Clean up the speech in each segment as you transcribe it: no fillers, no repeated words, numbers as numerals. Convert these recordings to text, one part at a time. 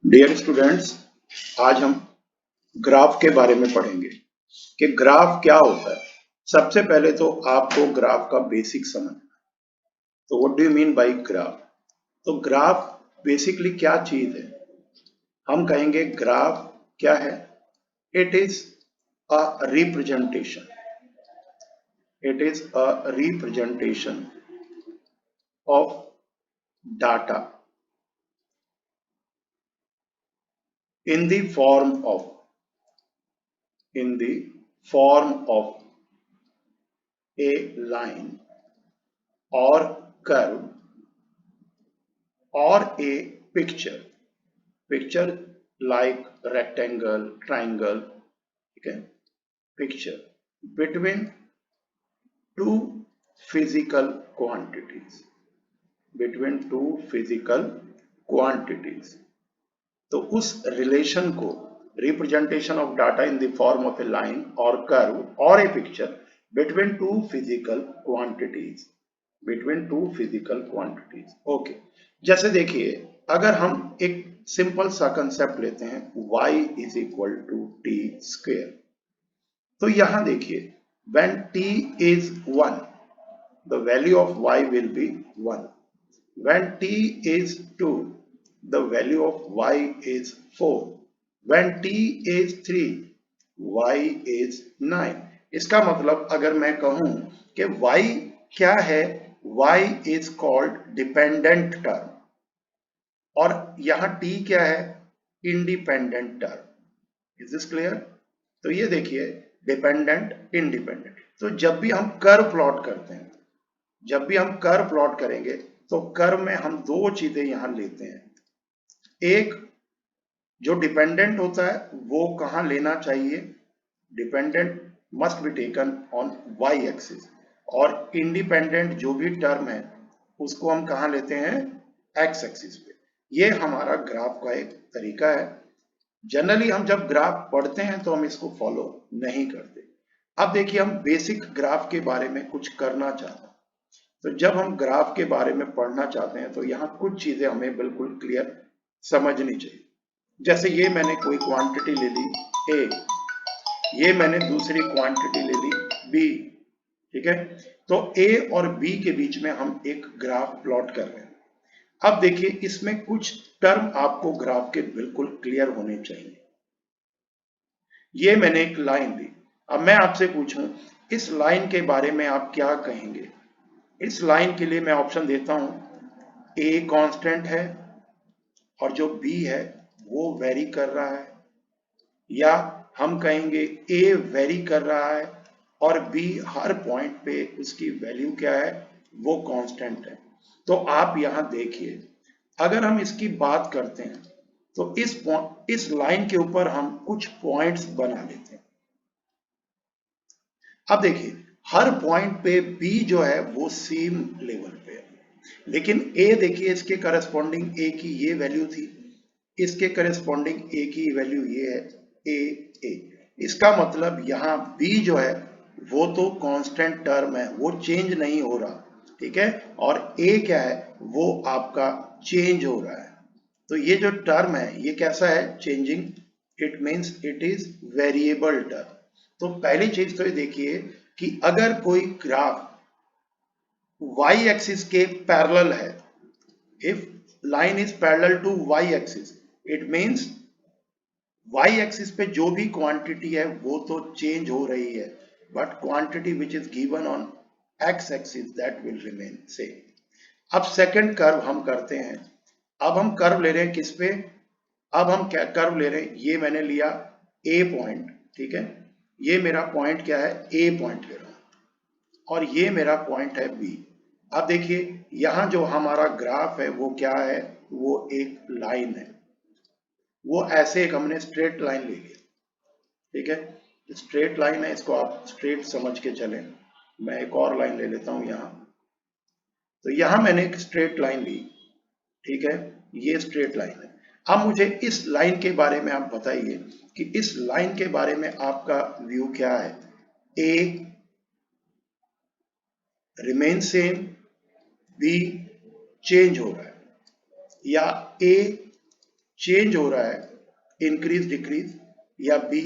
Dear students, आज हम graph के बारे में पढ़ेंगे कि ग्राफ क्या होता है। सबसे पहले तो आपको ग्राफ का बेसिक समझना। तो what do you mean by graph? तो ग्राफ बेसिकली क्या चीज है? हम कहेंगे ग्राफ क्या है? It is a representation. It is a representation of data in the form of in the form of a line or curve or a picture like rectangle, triangle, okay, picture between two physical quantities, तो उस relation को, representation of data in the form of a line और curve और a picture between two physical quantities okay. जैसे देखिए, अगर हम एक सिंपल सा कंसेप्ट लेते हैं y is equal to T square, तो यहां देखिए when t is 1 the value of y will be 1, when t is 2 the value of y is 4, when t is 3 y is 9। इसका मतलब अगर मैं कहूं कि y क्या है, y is called dependent term, और यहां t क्या है, independent term. Is this clear? तो ये देखिए, डिपेंडेंट इंडिपेंडेंट। तो जब भी हम कर्व प्लॉट करते हैं, जब भी हम कर्व प्लॉट करेंगे तो कर्व में हम दो चीजें यहां लेते हैं। एक जो डिपेंडेंट होता है वो कहां लेना चाहिए, dependent must be taken on Y axis, और इंडिपेंडेंट जो भी टर्म है उसको हम कहां लेते हैं, एक्स एक्सिस पे। ये हमारा ग्राफ का एक तरीका है। जनरली हम जब ग्राफ पढ़ते हैं तो हम इसको फॉलो नहीं करते। अब देखिए, हम बेसिक ग्राफ के बारे में कुछ करना चाहते हैं। तो जब हम ग्राफ के बारे में पढ़ना चाहते हैं तो यहाँ कुछ चीजें हमें बिल्कुल क्लियर समझनी चाहिए। जैसे ये मैंने कोई क्वांटिटी ले ली ए, ये मैंने दूसरी क्वांटिटी ले ली बी, ठीक है। तो ए और बी के बीच में हम एक ग्राफ प्लॉट कर रहे हैं। अब देखिए, इसमें कुछ टर्म आपको ग्राफ के बिल्कुल क्लियर होने चाहिए। ये मैंने एक लाइन दी, अब मैं आपसे पूछूं इस लाइन के बारे में आप क्या कहेंगे। इस लाइन के लिए मैं ऑप्शन देता हूं, ए कांस्टेंट है और जो बी है वो वेरी कर रहा है, या हम कहेंगे ए वेरी कर रहा है और बी हर पॉइंट पे उसकी वैल्यू क्या है, वो कांस्टेंट है। तो आप यहां देखिए, अगर हम इसकी बात करते हैं तो इस लाइन के ऊपर हम कुछ पॉइंट्स बना लेते हैं। अब देखिए, हर पॉइंट पे बी जो है वो सेम लेवल पे है, लेकिन ए देखिए, इसके करस्पॉन्डिंग ए की ये वैल्यू थी, इसके करस्पॉन्डिंग ए की वैल्यू ये है ए। इसका मतलब यहाँ बी जो है वो तो कांस्टेंट टर्म है, वो चेंज नहीं हो रहा, ठीक है, और ए क्या है, वो आपका चेंज हो रहा है। तो ये जो टर्म है ये कैसा है, changing, it means it is variable term. तो पहली चीज तो ये देखिए कि अगर कोई ग्राफ y एक्सिस के पैरेलल है, if line is parallel to y axis, it means y axis पे जो भी क्वांटिटी है वो तो चेंज हो रही है, but quantity which is given on x axis that will remain same. अब सेकंड कर्व हम करते हैं। अब हम कर्व ले रहे हैं किस पे, अब हम क्या कर्व ले रहे हैं, ये मैंने लिया ए पॉइंट, ठीक है, ये मेरा पॉइंट क्या है, ए पॉइंट ले रहा हूं, और ये मेरा पॉइंट है बी। अब देखिए, यहां जो हमारा ग्राफ है वो क्या है, वो एक लाइन है, वो ऐसे एक हमने स्ट्रेट लाइन ले लिया, ठीक है, स्ट्रेट लाइन है, इसको आप स्ट्रेट समझ के चलें। मैं एक और लाइन ले लेता हूं यहां, तो यहां मैंने एक स्ट्रेट लाइन ली, ठीक है, ये स्ट्रेट लाइन है। अब मुझे इस लाइन के बारे में आप बताइए कि इस लाइन के बारे में आपका व्यू क्या है, ए रिमेन सेम, बी चेंज हो रहा है, या ए चेंज हो रहा है, इंक्रीज डिक्रीज, या बी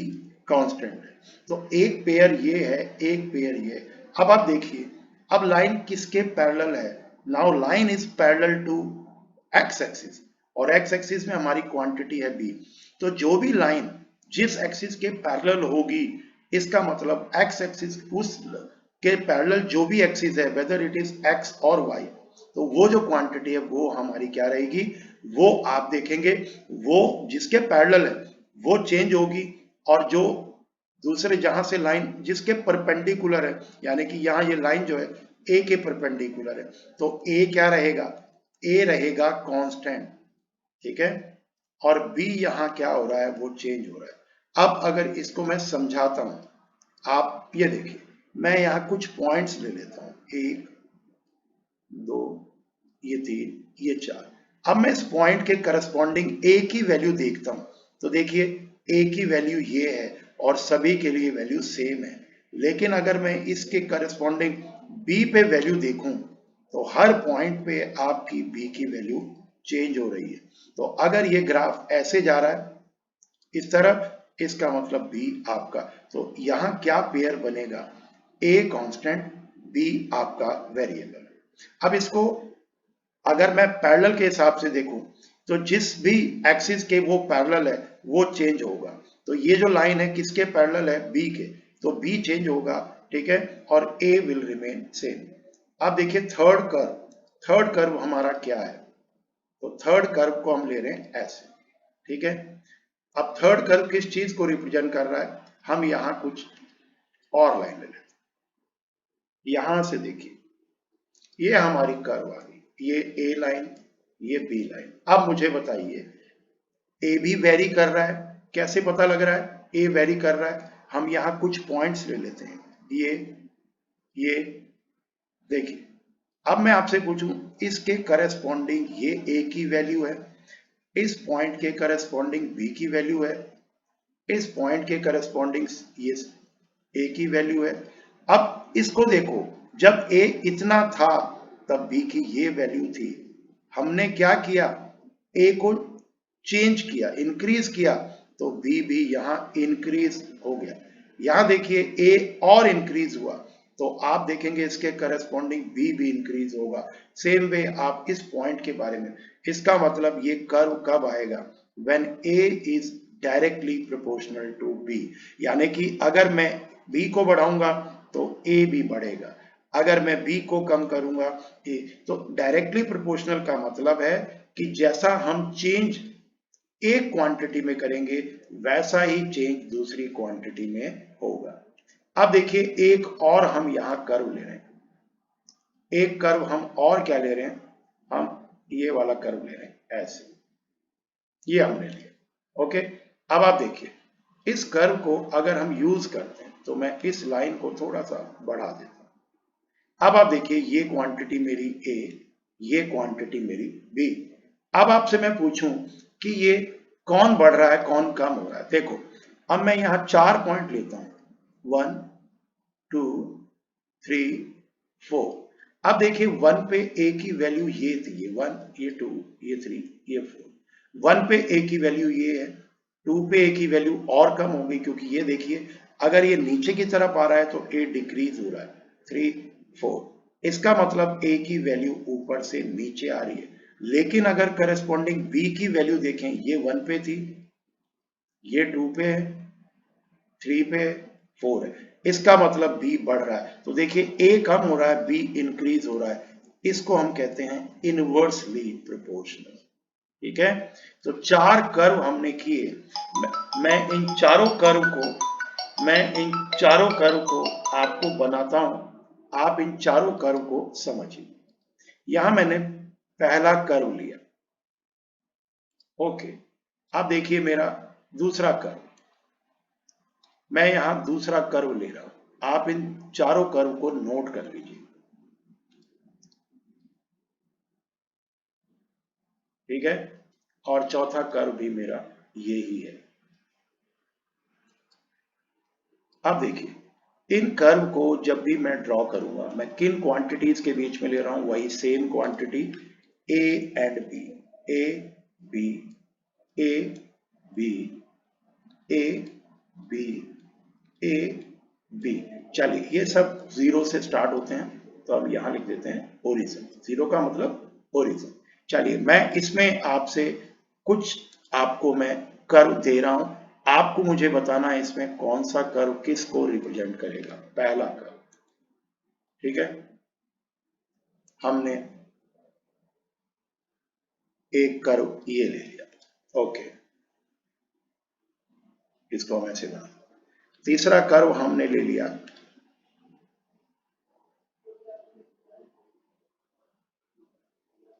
कांस्टेंट है। तो एक पेयर ये है, एक पेयर ये है। अब आप देखिए, अब लाइन किसके पैरेलल है? Now line is parallel to X axis, और एक्स एक्सिस में हमारी क्वांटिटी है बी। तो जो भी लाइन जिस एक्सिस के पैरेलल होगी, इसका मतलब एक्स एक्सिस उस के पैरेलल जो भी एक्सिस है, वेदर इट इज एक्स और वाई, तो वो जो क्वांटिटी है वो हमारी क्या रहेगी? वो आप देखेंगे, वो जिसके पैरेलल है वो चेंज होगी, और जो दूसरे जहां से लाइन जिसके परपेंडिकुलर है, यानी कि यहाँ ये लाइन जो है ए के परपेंडिकुलर है, तो ए क्या रहेगा? ए रहेगा कांस्टेंट, ठीक है। और बी यहाँ क्या हो रहा है? वो चेंज हो रहा है। अब अगर इसको मैं समझाता हूं, आप ये देखिए, मैं यहाँ कुछ पॉइंट्स ले लेता हूं, 1 2 ये 3 ये 4। अब मैं इस पॉइंट के करस्पॉन्डिंग ए की वैल्यू देखता हूं, तो देखिए ए की वैल्यू ये है और सभी के लिए वैल्यू सेम है। लेकिन अगर मैं इसके करस्पॉन्डिंग बी पे वैल्यू देखूं, तो हर पॉइंट पे आपकी बी की वैल्यू चेंज हो रही है। तो अगर ये ग्राफ ऐसे जा रहा है इस तरफ, इसका मतलब बी आपका, तो यहां क्या पेयर बनेगा? ए कांस्टेंट, बी आपका वेरिएबल। अब इसको अगर मैं पैरेलल के हिसाब से देखूं, तो जिस भी एक्सिस के वो पैरेलल है वो चेंज होगा। तो ये जो लाइन है किसके पैरेलल है? बी के, तो बी चेंज होगा, ठीक है, और ए विल रिमेन सेम। अब देखिए थर्ड कर्व हमारा क्या है? तो थर्ड कर्व को हम ले रहे हैं ऐसे, ठीक है। अब थर्ड कर्व किस चीज को रिप्रेजेंट कर रहा है? हम यहां कुछ और लाइन ले लेते हैं। यहां से देखिए, ये हमारी कर्व आ गई, ये ए लाइन, ये बी लाइन। अब मुझे बताइए, ए भी वेरी कर रहा है, कैसे पता लग रहा है ए वेरी कर रहा है? हम यहां कुछ पॉइंट्स ले लेते हैं, ये देखिए। अब मैं आपसे पूछूं, इसके करस्पॉन्डिंग ये ए की वैल्यू है, इस पॉइंट के करस्पॉन्डिंग बी की वैल्यू है, इस पॉइंट के करस्पॉन्डिंग ये ए की वैल्यू है। अब इसको देखो, जब ए इतना था तब बी की ये वैल्यू थी। हमने क्या किया? ए को चेंज किया, इंक्रीज किया, तो बी भी यहां इंक्रीज हो गया। यहां देखिए ए और इंक्रीज हुआ, तो आप देखेंगे इसके करस्पॉन्डिंग बी भी इंक्रीज होगा। सेम वे आप इस पॉइंट के बारे में, इसका मतलब ये कर्व कब आएगा? When A is directly proportional to B, यानी कि अगर मैं बी को बढ़ाऊंगा तो ए भी बढ़ेगा, अगर मैं बी को कम करूंगा ए। तो डायरेक्टली प्रोपोर्शनल का मतलब है कि जैसा हम चेंज एक क्वांटिटी में करेंगे वैसा ही चेंज दूसरी क्वांटिटी में होगा। अब देखिए एक और हम यहां कर्व ले रहे हैं, एक कर्व हम और क्या ले रहे हैं? हम ये वाला कर्व ले रहे हैं ऐसे, ये हमने लिया, ओके। अब आप देखिए, इस कर्व को अगर हम यूज करते हैं, तो मैं इस लाइन को थोड़ा सा बढ़ा देता हूं। अब आप देखिए, ये क्वांटिटी मेरी ए, ये क्वांटिटी मेरी बी। अब आपसे मैं पूछूं कि ये कौन बढ़ रहा है कौन कम हो रहा है? देखो, अब मैं यहां 4 पॉइंट लेता हूं, 1 2 3 4। अब देखिए 1 पे ए की वैल्यू ये थी, ये 1 ये 2 ये 3 ये 4। 1 पे ए की वैल्यू ये है, 2 पे ए की वैल्यू और कम हो गई, क्योंकि ये देखिए अगर ये नीचे की तरफ आ रहा है तो ए डिक्रीज हो रहा है, 3 4। इसका मतलब ए की वैल्यू ऊपर से नीचे आ रही है। लेकिन अगर करस्पॉन्डिंग बी की वैल्यू देखें, ये 1 पे थी, ये 2 पे है, 3 पे है, 4 है, इसका मतलब बी बढ़ रहा है। तो देखिए ए कम हो रहा है, बी इंक्रीज हो रहा है। इसको हम कहते हैं इनवर्सली प्रोपोर्शनल, ठीक है। तो 4 कर्व हमने किए। मैं इन चारों कर्व को आपको बनाता हूं, आप इन चारों कर्व को समझिए। यहां मैंने पहला कर्व लिया, ओके। अब देखिए मेरा दूसरा कर्व, मैं यहां दूसरा कर्व ले रहा हूं। आप इन चारों कर्व को नोट कर लीजिए, ठीक है। और चौथा कर्व भी मेरा ये ही है। अब देखिए, इन कर्व को जब भी मैं ड्रॉ करूंगा, मैं किन क्वांटिटीज के बीच में ले रहा हूं? वही same quantity A and B, A B A B A B A B. चलिए ये सब जीरो से स्टार्ट होते हैं, तो अब यहां लिख देते हैं ओरिजिन। जीरो का मतलब ओरिजिन। चलिए मैं इसमें आपसे कुछ आपको मैं कर्व दे रहा हूं, आपको मुझे बताना है इसमें कौन सा कर्व किसको रिप्रेजेंट करेगा। पहला कर्व, ठीक है, हमने एक कर्व ये ले लिया, ओके, इसको हम ऐसे बना। तीसरा कर्व हमने ले लिया,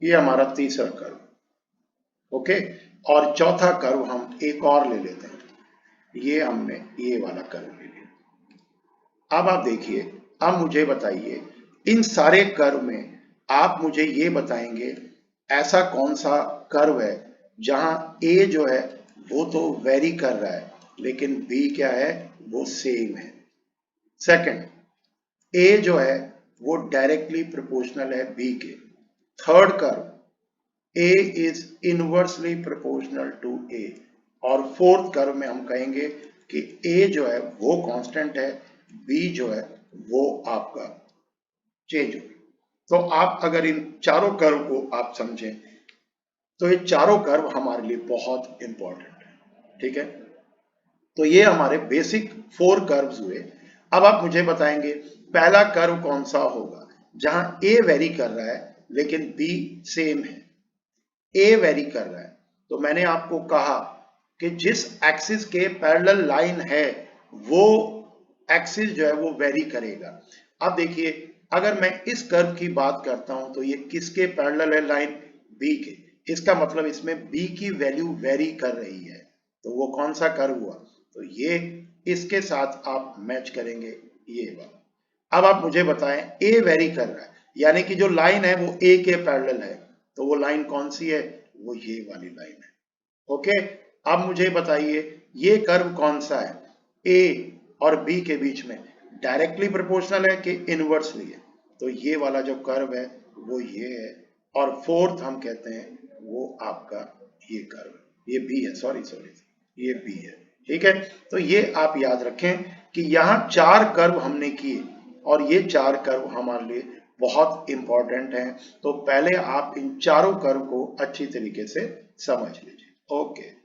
ये हमारा तीसरा कर्व, ओके। और चौथा कर्व हम एक और ले लेते हैं, ये हमने ये वाला कर्व ले लिया। अब आप देखिए, अब मुझे बताइए इन सारे कर्व में आप मुझे ये बताएंगे ऐसा कौन सा कर्व है जहां ए जो है वो तो वेरी कर रहा है लेकिन बी क्या है, वो सेम है। सेकंड, ए जो है वो डायरेक्टली प्रोपोर्शनल है बी के। Third curve, A is inversely proportional to A। और फोर्थ कर्व में हम कहेंगे कि A जो है वो कांस्टेंट है, B जो है वो आपका चेंज हो। तो आप अगर इन चारों कर्व को आप समझें तो ये चारों कर्व हमारे लिए बहुत इंपॉर्टेंट है, ठीक है। तो ये हमारे बेसिक 4 कर्व्स हुए। अब आप मुझे बताएंगे पहला कर्व कौन सा होगा जहां A वेरी कर रहा है लेकिन B सेम है। ए वेरी कर रहा है, तो मैंने आपको कहा कि जिस एक्सिस के पैरेलल लाइन है वो एक्सिस जो है वो वेरी करेगा। अब देखिए अगर मैं इस कर्व की बात करता हूं तो ये किसके पैरेलल है लाइन, बी के। इसका मतलब इसमें बी की वैल्यू वेरी कर रही है, तो वो कौन सा कर्व हुआ, तो ये इसके साथ आप मैच करेंगे ये वाला। अब आप मुझे बताएं ए वेरी कर रहा है यानी कि जो लाइन है वो ए के पैरेलल है, तो वो लाइन कौन सी है, वो ये वाली लाइन है, ओके। अब मुझे बताइए ये कर्व कौन सा है, ए और बी के बीच में डायरेक्टली प्रोपोर्शनल है कि इनवर्सली है, तो ये वाला जो कर्व है वो ये है। और फोर्थ हम कहते हैं वो आपका ये कर्व है, ये बी है, सॉरी सॉरी ये बी है, ठीक है। तो ये आप याद रखें कि यहाँ 4 कर्व हमने किए और ये 4 कर्व हमारे लिए बहुत इंपॉर्टेंट है। तो पहले आप इन चारों कर्व को अच्छी तरीके से समझ लीजिए, ओके।